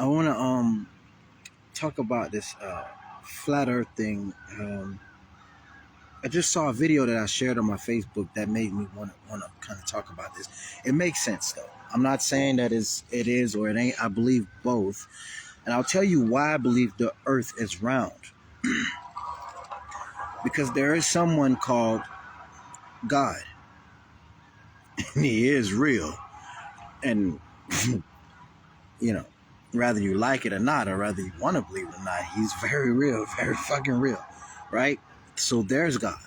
I want to talk about this flat Earth thing. I just saw a video that I shared on my Facebook that made me want to kind of talk about this. It makes sense though. I'm not saying that it is or it ain't. I believe both, and I'll tell you why I believe the Earth is round. Because there is someone called God, and He is real, and you know, whether you like it or not, or whether you want to believe it or not, He's very real, very fucking real, right? So there's God.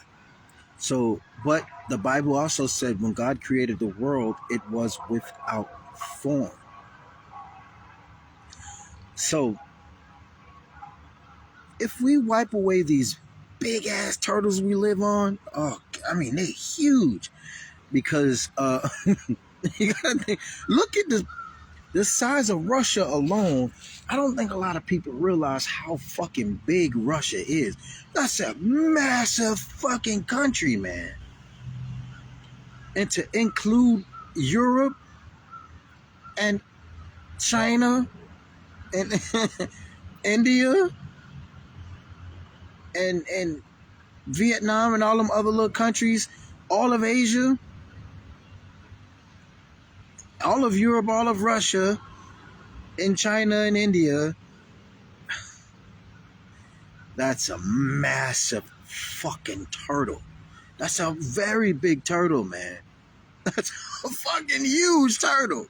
So, but the Bible also said when God created the world, it was without form. So, if we wipe away these big ass turtles we live on, oh, I mean, they're huge because you gotta think, look at the size of Russia alone. I don't think a lot of people realize how fucking big Russia is. That's a massive fucking country, man. And to include Europe and China and India and Vietnam and all them other little countries, all of Asia, all of Europe, all of Russia, and China and India. That's a massive fucking turtle. That's a very big turtle, man. That's a fucking huge turtle.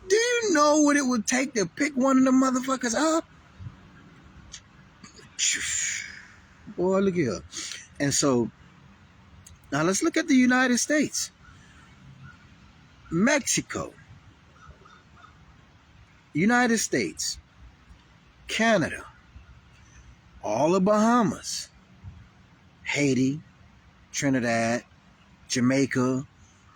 Do you know what it would take to pick one of them motherfuckers up? Boy, look here. And so, now let's look at the United States. Mexico. United States. Canada. All of Bahamas. Haiti. Trinidad. Jamaica.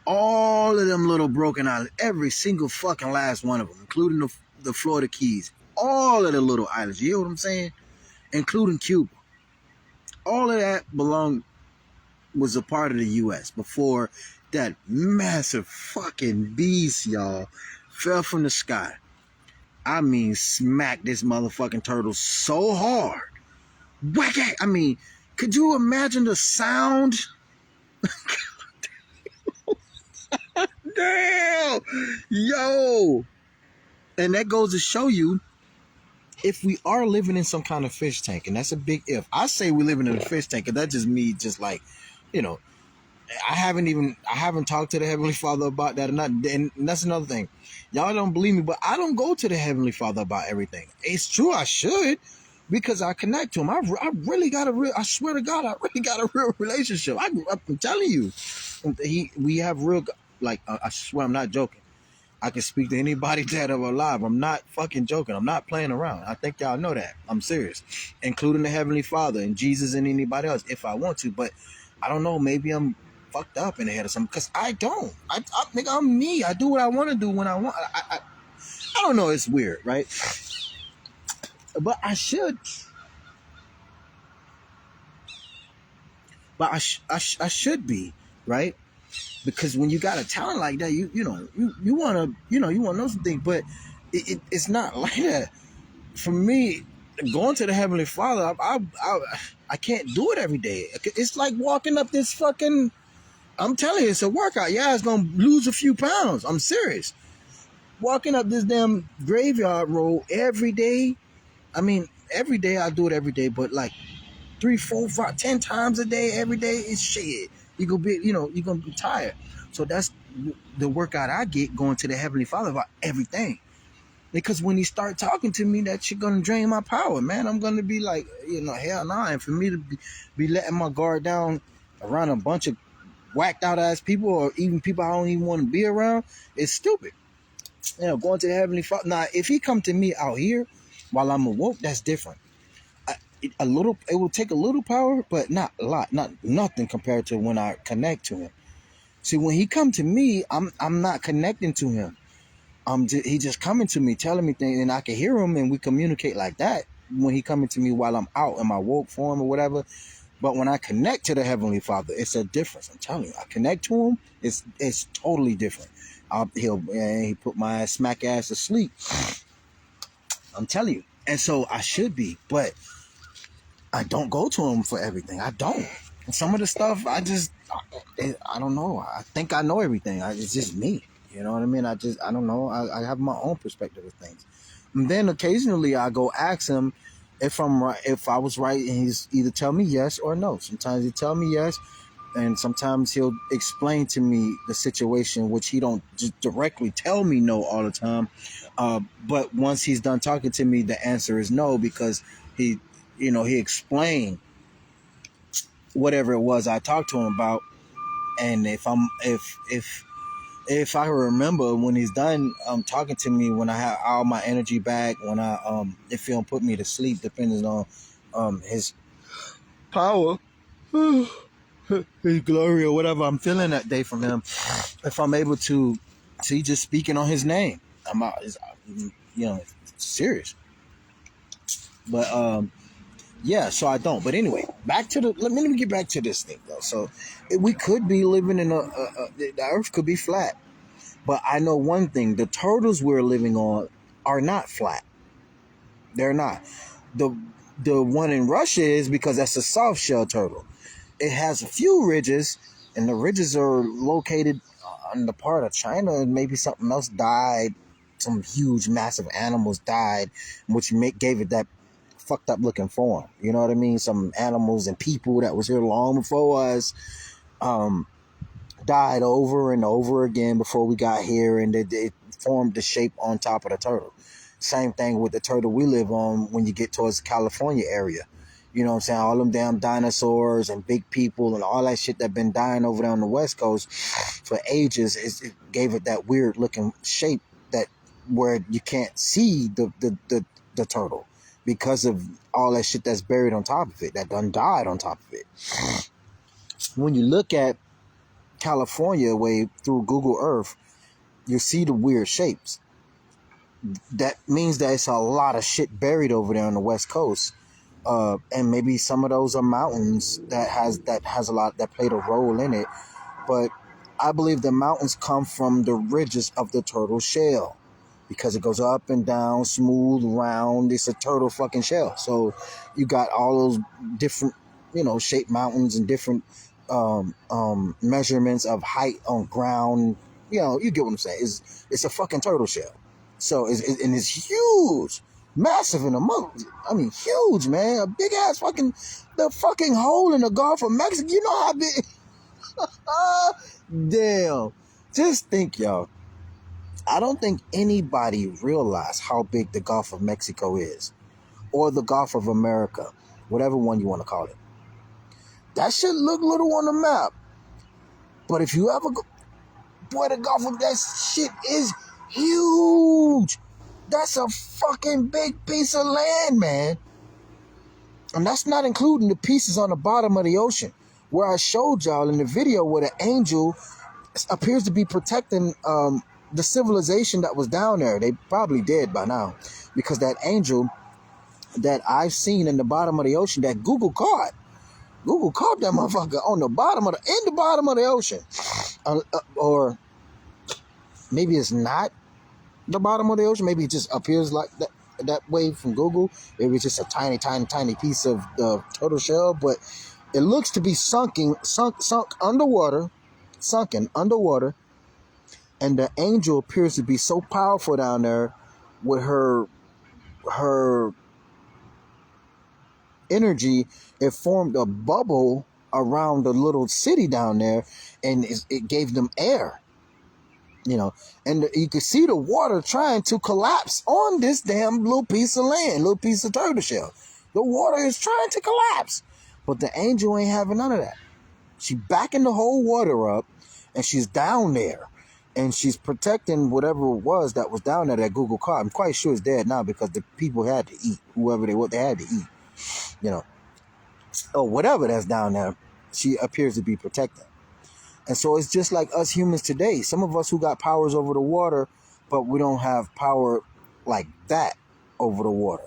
All of them little broken islands. Every single fucking last one of them. Including the Florida Keys. All of the little islands. You hear what I'm saying? Including Cuba. All of that was a part of the U.S. before that massive fucking beast, y'all, fell from the sky. I mean, smacked this motherfucking turtle so hard. Whack it! I mean, could you imagine the sound? Damn! Yo! And that goes to show you, if we are living in some kind of fish tank, and that's a big if. I say we're living in a fish tank, and that's just me, just like, you know, I haven't talked to the Heavenly Father about that or not. And that's another thing. Y'all don't believe me, but I don't go to the Heavenly Father about everything. It's true, I should, because I connect to Him. I really got I swear to God, I really got a real relationship. I'm telling you, we have real, like, I swear I'm not joking. I can speak to anybody that are alive. I'm not fucking joking. I'm not playing around. I think y'all know that. I'm serious. Including the Heavenly Father and Jesus and anybody else if I want to. But I don't know. Maybe I'm fucked up in the head or something. Because I don't. I think I'm me. I do what I want to do when I want. I don't know. It's weird, right? But I should. But I should be, right? Because when you got a talent like that, you want to know something, but it's not like that. For me, going to the Heavenly Father, I can't do it every day. It's like walking up this fucking, I'm telling you, it's a workout. Yeah, it's going to lose a few pounds. I'm serious. Walking up this damn graveyard road every day. I mean, every day I do it every day, but like 3, 4, 5, 10 times a day, every day, is shit. You're gonna be tired. So that's the workout I get, going to the Heavenly Father about everything. Because when He start talking to me, that shit gonna drain my power, man. I'm gonna be like, hell nah. And for me to be letting my guard down around a bunch of whacked out ass people, or even people I don't even want to be around, it's stupid. Going to the Heavenly Father. Now, if He come to me out here while I'm awoke, that's different. It will take a little power, but not a lot, not nothing compared to when I connect to Him. See, when He come to me, I'm not connecting to Him. He just coming to me, telling me things, and I can hear Him, and we communicate like that when He coming to me while I'm out in my woke form or whatever. But when I connect to the Heavenly Father, it's a difference. I'm telling you, I connect to Him, it's totally different. He put my smack ass to sleep. I'm telling you. And so I should be, but I don't go to him for everything. I don't. And some of the stuff I don't know. I think I know everything. It's just me. You know what I mean? I don't know. I have my own perspective of things. And then occasionally I go ask him if I'm right, if I was right, and he's either tell me yes or no. Sometimes he tell me yes, and sometimes he'll explain to me the situation, which he don't just directly tell me no all the time. But once he's done talking to me, the answer is no, because he, he explained whatever it was I talked to him about. And if I remember when he's done talking to me, when I have all my energy back, when if he'll put me to sleep, depending on his power, his glory, or whatever I'm feeling that day from him, if I'm able to see, just speaking on his name, I'm out. It's serious. But yeah, so I don't. But anyway, let me get back to this thing though. So we could be living in the Earth could be flat, but I know one thing: the turtles we're living on are not flat. They're not. The the one in Russia is, because that's a soft shell turtle. It has a few ridges, and the ridges are located on the part of China, and maybe something else died. Some huge, massive animals died, which gave it that fucked up looking form. You know what I mean? Some animals and people that was here long before us um, died over and over again before we got here, and it formed the shape on top of the turtle. Same thing with the turtle we live on when you get towards the California area. You know what I'm saying? All them damn dinosaurs and big people and all that shit that been dying over there on the West Coast for ages, it gave it that weird looking shape that where you can't see the turtle because of all that shit that's buried on top of it, that done died on top of it. When you look at California way through Google Earth, you see the weird shapes. That means that it's a lot of shit buried over there on the West Coast. And maybe some of those are mountains that has a lot that played a role in it. But I believe the mountains come from the ridges of the turtle shell, because it goes up and down, smooth, round. It's a turtle fucking shell. So you got all those different, shaped mountains and different measurements of height on ground. You get what I'm saying. It's a fucking turtle shell. So it's huge, massive in the mother. I mean, huge, man. A big ass the fucking hole in the Gulf of Mexico. You know how big? Damn. Just think, y'all. I don't think anybody realized how big the Gulf of Mexico is, or the Gulf of America, whatever one you want to call it. That shit look little on the map, but if you ever go, boy, the Gulf of that shit is huge. That's a fucking big piece of land, man. And that's not including the pieces on the bottom of the ocean, where I showed y'all in the video where the angel appears to be protecting the civilization that was down there. They probably dead by now, because that angel that I've seen in the bottom of the ocean that Google caught that motherfucker on the bottom of the ocean, or maybe it's not the bottom of the ocean. Maybe it just appears like that way from Google. Maybe it's just a tiny piece of the turtle shell, but it looks to be sunken underwater, and the angel appears to be so powerful down there with her energy. It formed a bubble around the little city down there, and it gave them air. And you could see the water trying to collapse on this damn little piece of land, little piece of turtle shell. The water is trying to collapse, but the angel ain't having none of that. She backing the whole water up, and she's down there, and she's protecting whatever it was that was down there that Google caught. I'm quite sure it's dead now, because the people had to eat, what they had to eat, or whatever that's down there. She appears to be protecting. And so it's just like us humans today. Some of us who got powers over the water, but we don't have power like that over the water.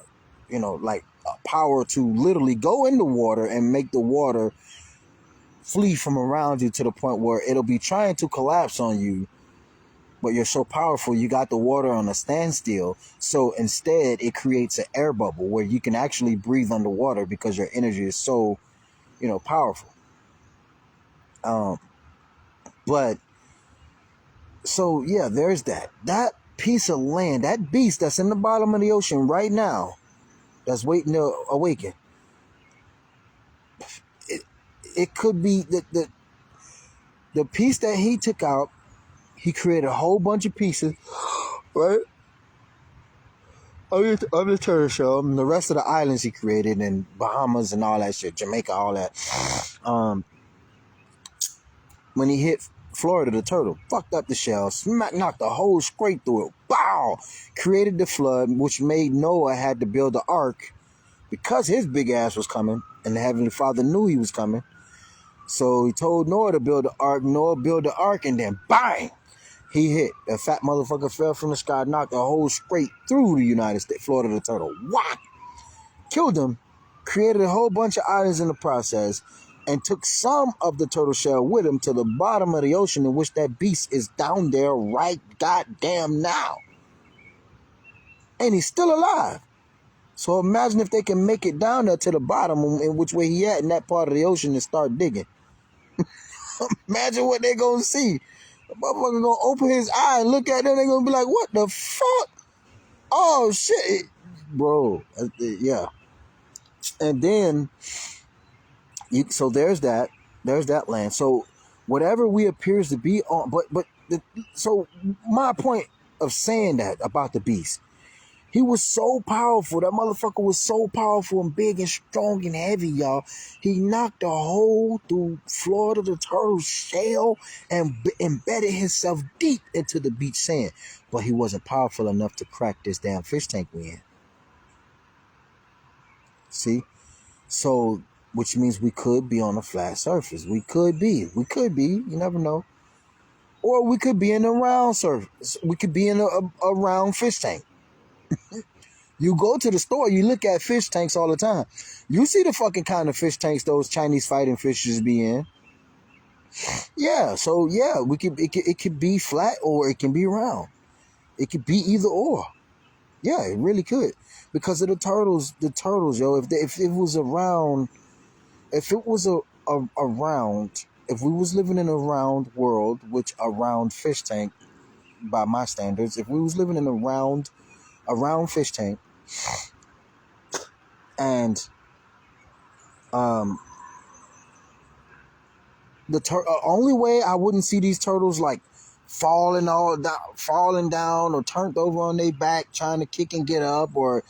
Like power to literally go in the water and make the water flee from around you to the point where it'll be trying to collapse on you, but you're so powerful, you got the water on a standstill. So instead, it creates an air bubble where you can actually breathe underwater because your energy is so, powerful. But so yeah, there's that. That piece of land, that beast that's in the bottom of the ocean right now, that's waiting to awaken. It could be the piece that he took out. He created a whole bunch of pieces, right? Of the turtle shell, and the rest of the islands he created, and Bahamas and all that shit, Jamaica, all that. When he hit Florida, the turtle fucked up the shell, knocked the whole straight through it. Wow! Created the flood, which made Noah had to build the ark because his big ass was coming, and the Heavenly Father knew he was coming. So he told Noah to build the ark. Noah built the ark, and then bang! He hit. A fat motherfucker fell from the sky, knocked a hole straight through the United States, Florida the turtle. Whack! Killed him, created a whole bunch of islands in the process, and took some of the turtle shell with him to the bottom of the ocean, in which that beast is down there right goddamn now. And he's still alive. So imagine if they can make it down there to the bottom, in which way he at in that part of the ocean, and start digging. Imagine what they're going to see. The motherfucker gonna open his eye and look at them. They're gonna be like, "What the fuck? Oh shit, bro!" Yeah. And then, so there's that land. So whatever we appears to be on, so my point of saying that about the beast, he was so powerful. That motherfucker was so powerful and big and strong and heavy, y'all. He knocked a hole through Florida the turtle's shell and embedded himself deep into the beach sand. But he wasn't powerful enough to crack this damn fish tank we in. See? So, which means we could be on a flat surface. We could be. You never know. Or we could be in a round surface. We could be in a round fish tank. You go to the store, you look at fish tanks all the time. You see the fucking kind of fish tanks those Chinese fighting fishes be in. Yeah, so yeah, it could be flat or it can be round. It could be either or. Yeah, it really could. Because of the turtles, yo, if it was a round, if we was living in a round world, which a round fish tank by my standards, if we was living in a round fish tank, and the only way I wouldn't see these turtles like falling down or turned over on their back trying to kick and get up, or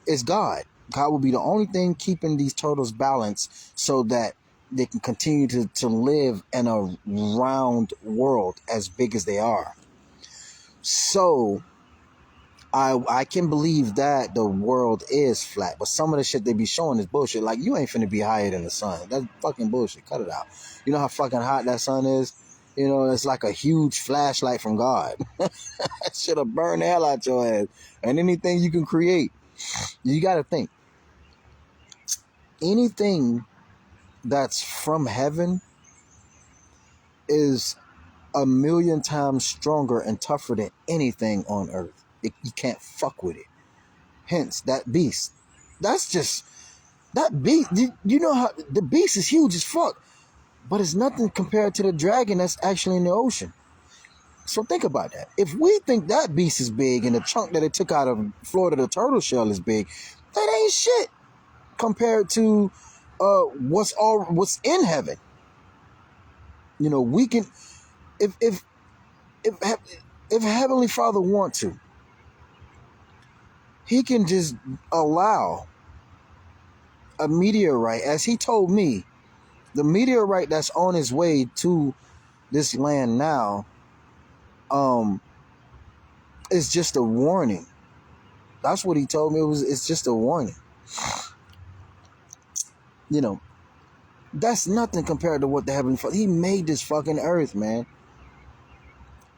is God. God will be the only thing keeping these turtles balanced so that they can continue to live in a round world as big as they are. So I can believe that the world is flat, but some of the shit they be showing is bullshit. Like, you ain't finna be higher than the sun. That's fucking bullshit. Cut it out. You know how fucking hot that sun is? It's like a huge flashlight from God. That shit'll burn the hell out your ass. And anything you can create, you gotta think. Anything that's from heaven is 1,000,000 times stronger and tougher than anything on earth. You can't fuck with it. Hence, that beast. That's just... That beast... You know how... The beast is huge as fuck. But it's nothing compared to the dragon that's actually in the ocean. So think about that. If we think that beast is big and the chunk that it took out of Florida the turtle shell is big, that ain't shit compared to what's in heaven. We can... If Heavenly Father want to, he can just allow a meteorite, as he told me, the meteorite that's on his way to this land now, is just a warning. That's what he told me. It's just a warning. That's nothing compared to what the Heavenly Father... He made this fucking earth, man.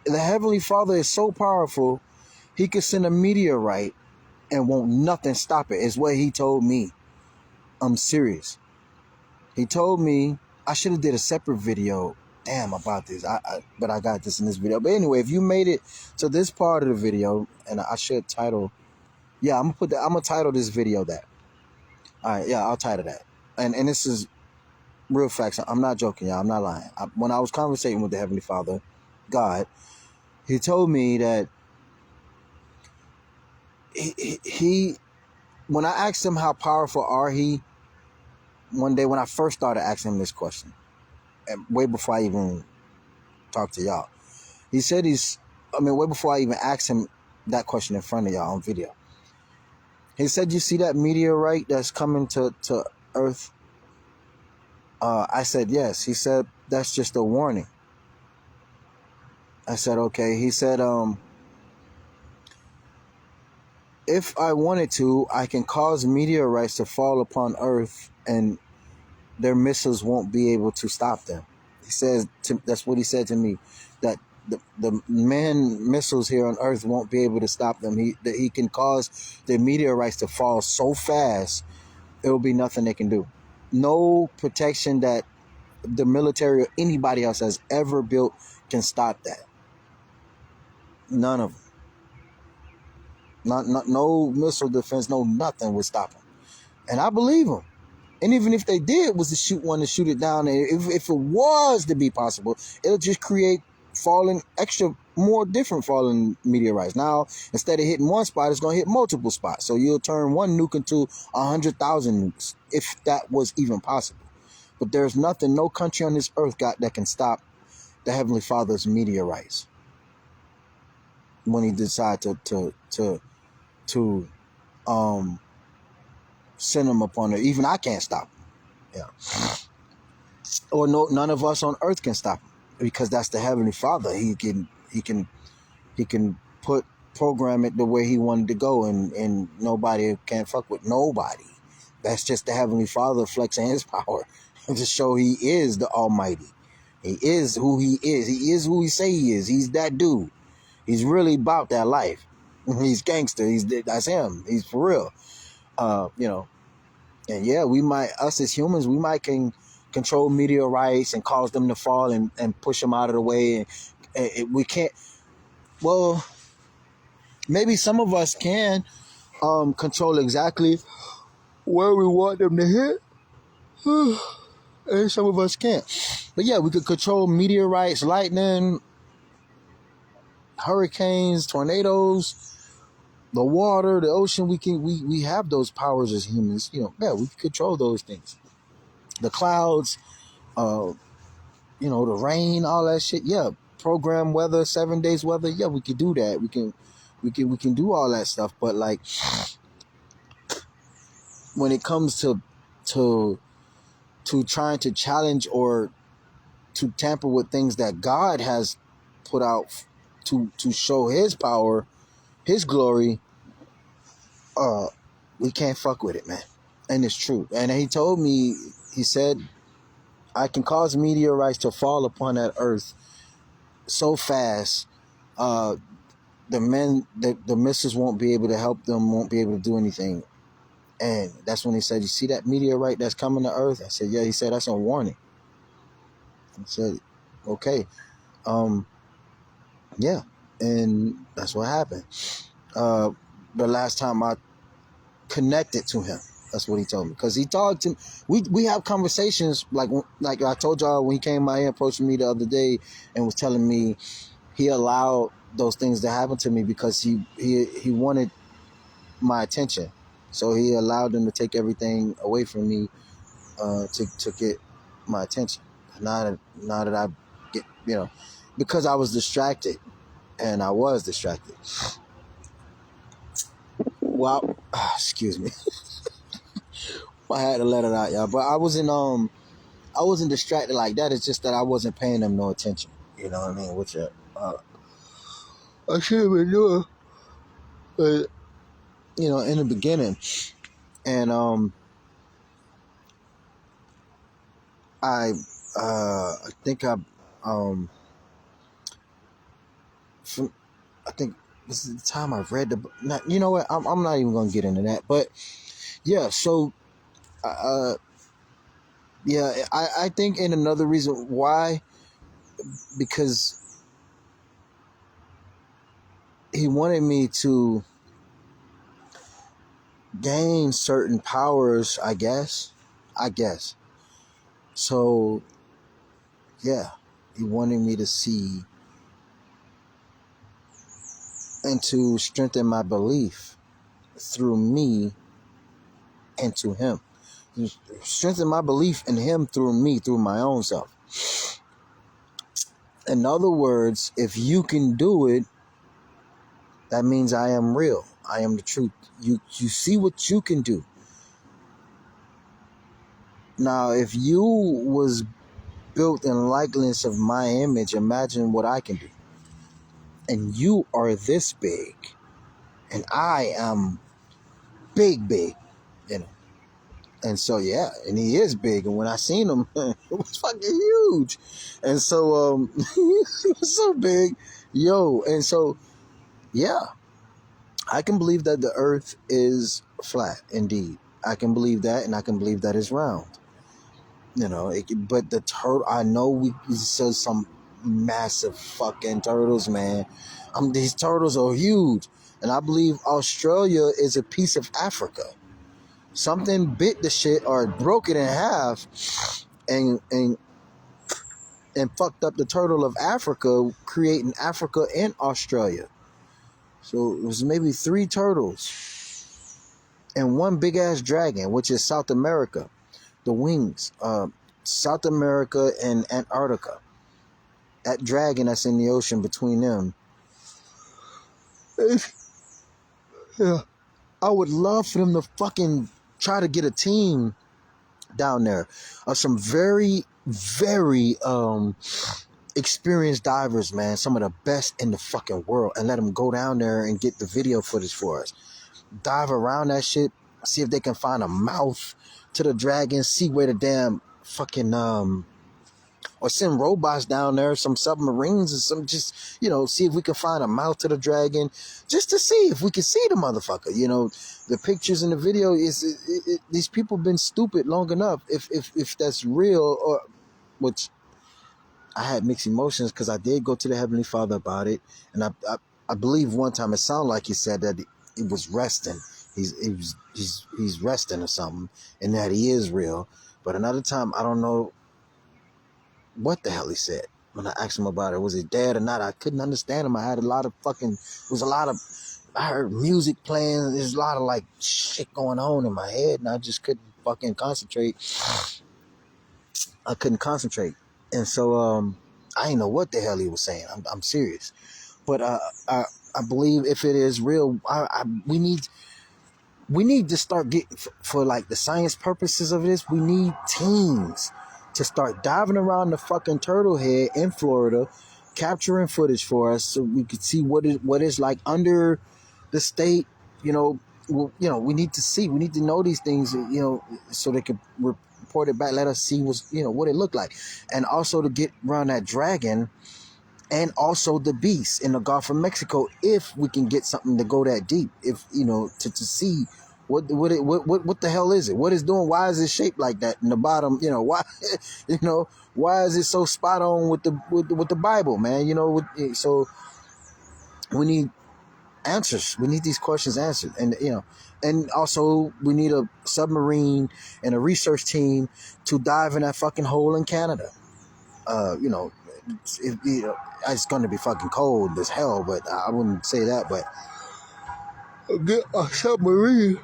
The Heavenly Father is so powerful, he could send a meteorite and won't nothing stop it, is what he told me. I'm serious. He told me I should have did a separate video damn about this. But I got this in this video. But anyway, if you made it to this part of the video, and I should title, yeah, I'm gonna title this video that. All right, yeah, I'll title that. And this is real facts. I'm not joking, y'all. I'm not lying. When I was conversating with the Heavenly Father, God, He told me that he when I asked him how powerful are he, one day when I first started asking him this question, and way before I even talked to y'all, he said way before I even asked him that question in front of y'all on video, he said, you see that meteorite that's coming to Earth? I said, yes. He said, that's just a warning. I said, okay. He said, if I wanted to, I can cause meteorites to fall upon Earth and their missiles won't be able to stop them. He says, that's what he said to me, that the man missiles here on Earth won't be able to stop them. That he can cause the meteorites to fall so fast, it will be nothing they can do. No protection that the military or anybody else has ever built can stop that. None of them. No missile defense, no nothing would stop them. And I believe them. And even if they did was to shoot one and shoot it down, and if it was to be possible, it'll just create more different falling meteorites. Now, instead of hitting one spot, it's going to hit multiple spots. So you'll turn one nuke into 100,000 nukes, if that was even possible. But there's nothing, no country on this earth that can stop the Heavenly Father's meteorites when He decides to send them upon it. Even I can't stop them. Yeah. Or none of us on earth can stop him, because that's the Heavenly Father. He can program it the way He wanted to go, and nobody can fuck with nobody. That's just the Heavenly Father flexing His power to show He is the Almighty. He is who He is. He is who He say He is. He's that dude. He's really about that life. He's gangster. That's Him. He's for real. And yeah, us as humans, we might can control meteorites and cause them to fall and push them out of the way. And we can't, well, maybe some of us can control exactly where we want them to hit. And some of us can't. But yeah, we could control meteorites, lightning, hurricanes, tornadoes, the water, the ocean. We have those powers as humans. Yeah, we can control those things. The clouds, the rain, all that shit. Yeah, program weather, 7 days weather. Yeah, we could do that. We can do all that stuff. But like, when it comes to trying to challenge or to tamper with things that God has put out to show His power, His glory, we can't fuck with it, man. And it's true. And He told me, He said, I can cause meteorites to fall upon that earth so fast, the missiles won't be able to help them, won't be able to do anything. And that's when He said, you see that meteorite that's coming to earth? I said, yeah. He said, that's a warning. I said, okay. Yeah. And that's what happened. The last time I connected to Him, that's what He told me. Because He talked to me. We have conversations like I told y'all when He came by here, approaching me the other day and was telling me He allowed those things to happen to me because he wanted my attention. So He allowed them to take everything away from me to get my attention. Now that I get, because I was distracted, and I was distracted. Well, excuse me. I had to let it out, y'all. But I wasn't distracted like that. It's just that I wasn't paying them no attention. You know what I mean? Which I should have been doing, but in the beginning. And I think this is the time I read the book. You know what? I'm not even gonna get into that. But yeah, so I think, and another reason why because he wanted me to gain certain powers, I guess. So, yeah, he wanted me to see and to strengthen my belief through me and to him. Strengthen my belief in him through me, through my own self. In other words, if you can do it, that means I am real. I am the truth. You see what you can do. Now, if you was built in likeness of my image, imagine what I can do. And you are this big, and I am big, you know. And so, yeah, and he is big. And when I seen him, it was fucking huge. And so, he was so big. Yo, and so, yeah, I can believe that the earth is flat, indeed. I can believe that, and I can believe that it's round. You know, but the turtle, I know we saw some massive fucking turtles, man. These turtles are huge. And I believe Australia is a piece of Africa. Something bit the shit or broke it in half and fucked up the turtle of Africa, creating Africa and Australia. So it was maybe 3 turtles and one big ass dragon, which is South America. The wings, South America and Antarctica. That dragon that's in the ocean between them. Yeah, I would love for them to fucking try to get a team down there of some very, very experienced divers, man. Some of the best in the fucking world, and let them go down there and get the video footage for us. Dive around that shit, see if they can find a mouth to the dragon, see where the damn fucking or send robots down there, some submarines or some, just, see if we can find a mouth to the dragon, just to see if we can see the motherfucker. The pictures and the video these people been stupid long enough. If that's real, or which I had mixed emotions because I did go to the Heavenly Father about it, and I believe one time it sounded like he said that he was resting. He's resting or something, and that he is real. But another time, I don't know what the hell he said when I asked him about it. Was he dead or not? I couldn't understand him. I had I heard music playing. There's a lot of like shit going on in my head, and I just couldn't fucking concentrate. I couldn't concentrate. And so I didn't know what the hell he was saying. I'm serious. But I believe if it is real, we need to start getting, for like the science purposes of this, we need teams to start diving around the fucking turtle head in Florida, capturing footage for us so we could see what is like under the state. We need to see. We need to know these things, so they could report it back. Let us see what it looked like. And also to get around that dragon and also the beast in the Gulf of Mexico, if we can get something to go that deep, if to see what the hell is it? What is doing? Why is it shaped like that in the bottom? Why why is it so spot on with the Bible, man? So we need answers. We need these questions answered, and also we need a submarine and a research team to dive in that fucking hole in Canada. It's going to be fucking cold as hell, but I wouldn't say that. But get a submarine.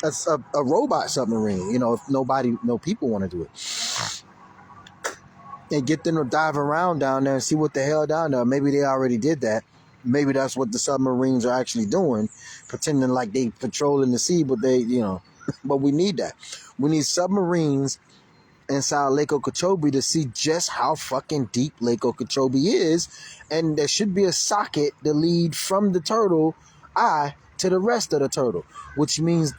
That's a robot submarine. If no people want to do it, and get them to dive around down there and see what the hell down there. Maybe they already did that. Maybe that's what the submarines are actually doing, pretending like they patrolling the sea, but but we need that. We need submarines inside Lake Okeechobee to see just how fucking deep Lake Okeechobee is, and there should be a socket to lead from the turtle eye to the rest of the turtle, which means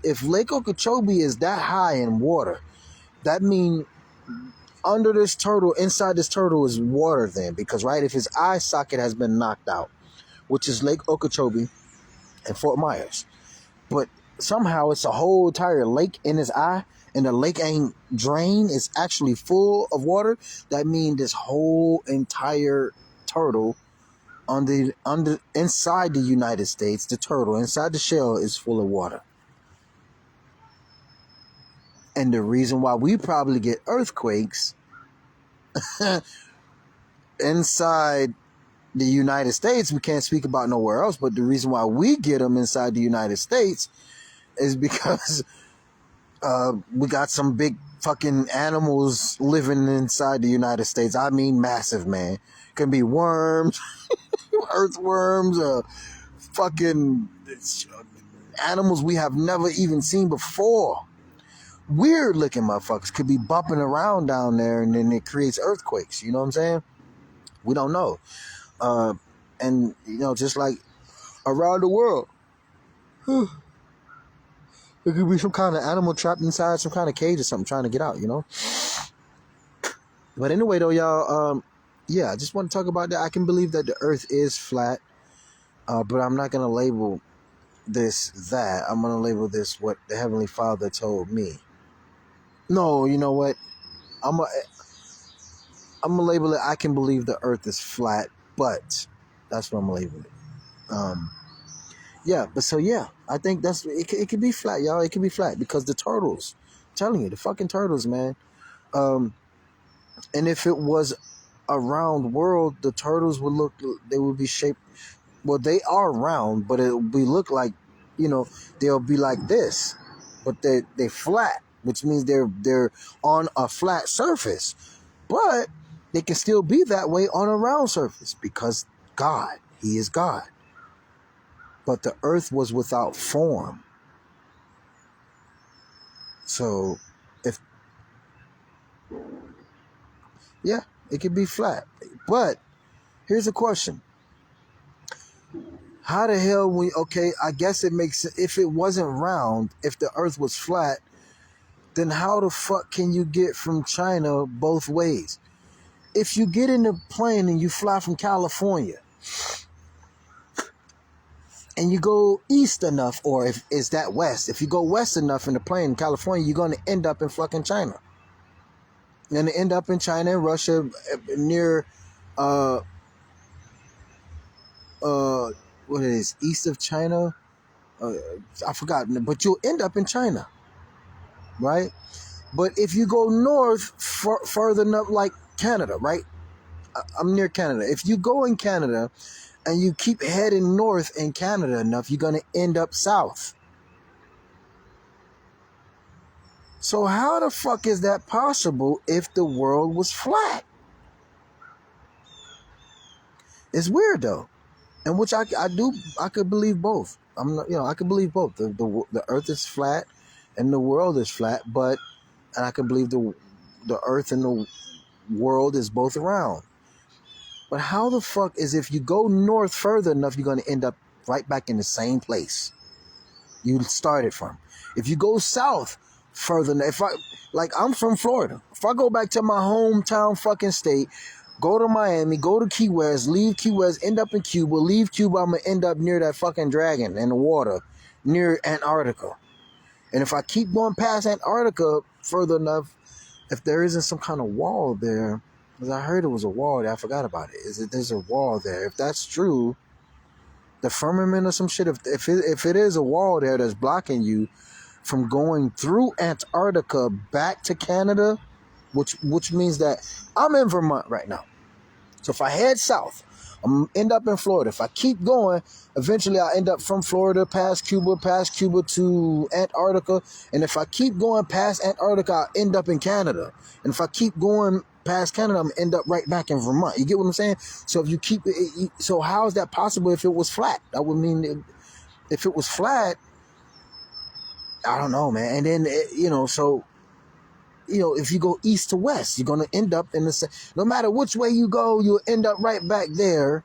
if Lake Okeechobee is that high in water, that means under this turtle, inside this turtle is water then, because if his eye socket has been knocked out, which is Lake Okeechobee and Fort Myers, but somehow it's a whole entire lake in his eye, and the lake ain't drained, it's actually full of water, that means this whole entire turtle on the inside the United States, the turtle inside the shell is full of water. And the reason why we probably get earthquakes inside the United States, we can't speak about nowhere else, but the reason why we get them inside the United States is because we got some big fucking animals living inside the United States. I mean massive, man. Can be worms, earthworms, fucking animals we have never even seen before. Weird looking motherfuckers could be bumping around down there, and then it creates earthquakes. You know what I'm saying? We don't know. And, you know, just like around the world, there could be some kind of animal trapped inside some kind of cage or something trying to get out, you know? But anyway, though, y'all, yeah, I just want to talk about that. I can believe that the earth is flat, but I'm not going to label this that. I'm going to label this what the Heavenly Father told me. No, you know what? I'm gonna label it. I can believe the earth is flat, but that's what I'm gonna label it. Yeah, but so yeah, I think that's it. It could be flat, y'all. It could be flat because the turtles. I'm telling you, the fucking turtles, man. And if it was a round world, the turtles would look. They would be shaped. Well, they are round, but it would be look like, you know, they'll be like this, but they flat, which means they're on a flat surface, but they can still be that way on a round surface because God, He is God. But the earth was without form. So, yeah, it could be flat. But here's a question. How the hell okay, I guess it makes, if it wasn't round, if the earth was flat, then how the fuck can you get from China both ways? If you get in a plane and you fly from California and you go east enough, or if it's that west, if you go west enough in the plane in California, you're going to end up in fucking China. You're going to end up in China and Russia near, what it is, east of China? I forgot, but you'll end up in China, right? But if you go north further enough, like Canada, right? I'm near Canada. If you go in Canada and you keep heading north in Canada enough, you're going to end up south. So how the fuck is that possible if the world was flat? It's weird though. And which I could believe both. I'm not, you know, I could believe both. The earth is flat and the world is flat, and I can believe the earth and the world is both round. But how the fuck is, if you go north further enough, you're going to end up right back in the same place you started from? If you go south further, I'm from Florida. If I go back to my hometown fucking state, go to Miami, go to Key West, leave Key West, end up in Cuba, leave Cuba, I'm going to end up near that fucking dragon in the water, near Antarctica. And if I keep going past Antarctica further enough, if there isn't some kind of wall there, because I heard it was a wall there, I forgot about it. There's a wall there? If that's true, the firmament or some shit, if it is a wall there that's blocking you from going through Antarctica back to Canada, which means that I'm in Vermont right now. So if I head south, I'm end up in Florida. If I keep going, eventually I'll end up from Florida past Cuba to Antarctica. And if I keep going past Antarctica, I'll end up in Canada. And if I keep going past Canada, I'm gonna end up right back in Vermont. You get what I'm saying? So if you keep it, so how is that possible if it was flat? That would mean if it was flat, I don't know, man. And then, so, if you go east to west, you're going to end up in the same. No matter which way you go, you'll end up right back there.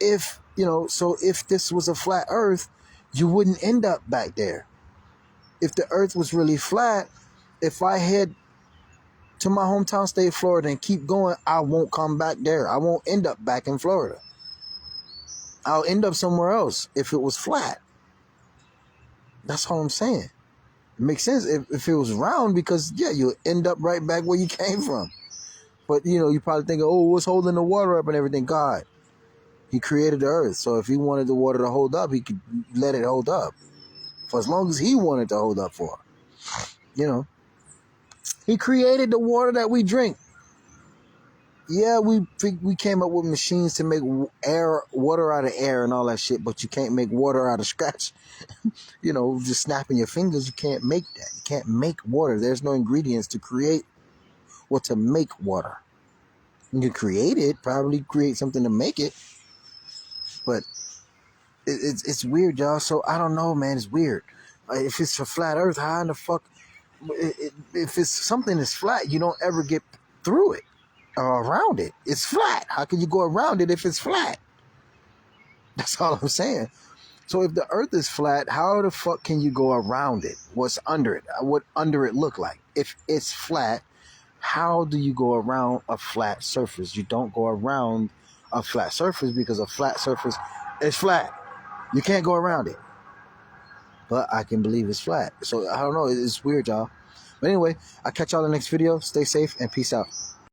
If this was a flat earth, you wouldn't end up back there. If the earth was really flat, if I head to my hometown state, Florida, and keep going, I won't come back there. I won't end up back in Florida. I'll end up somewhere else if it was flat. That's all I'm saying. It makes sense if it was round, because yeah, you'll end up right back where you came from. But you probably think, oh, what's holding the water up and everything? God. He created the earth. So if he wanted the water to hold up, he could let it hold up. For as long as he wanted to hold up for. He created the water that we drink. Yeah, we came up with machines to make water out of air and all that shit, but you can't make water out of scratch. Just snapping your fingers, you can't make that. You can't make water. There's no ingredients to create or to make water. You can create it, probably create something to make it, but it's weird, y'all. So I don't know, man. It's weird. If it's a flat Earth, how in the fuck? If it's something that's flat, you don't ever get through it or around it. It's flat. How can you go around it if it's flat? That's all I'm saying. So if the Earth is flat, how the fuck can you go around it? What's under it? What under it look like? If it's flat, how do you go around a flat surface? You don't go around a flat surface, because a flat surface is flat. You can't go around it. But I can believe it's flat. So I don't know. It's weird, y'all. But anyway, I'll catch y'all in the next video. Stay safe and peace out.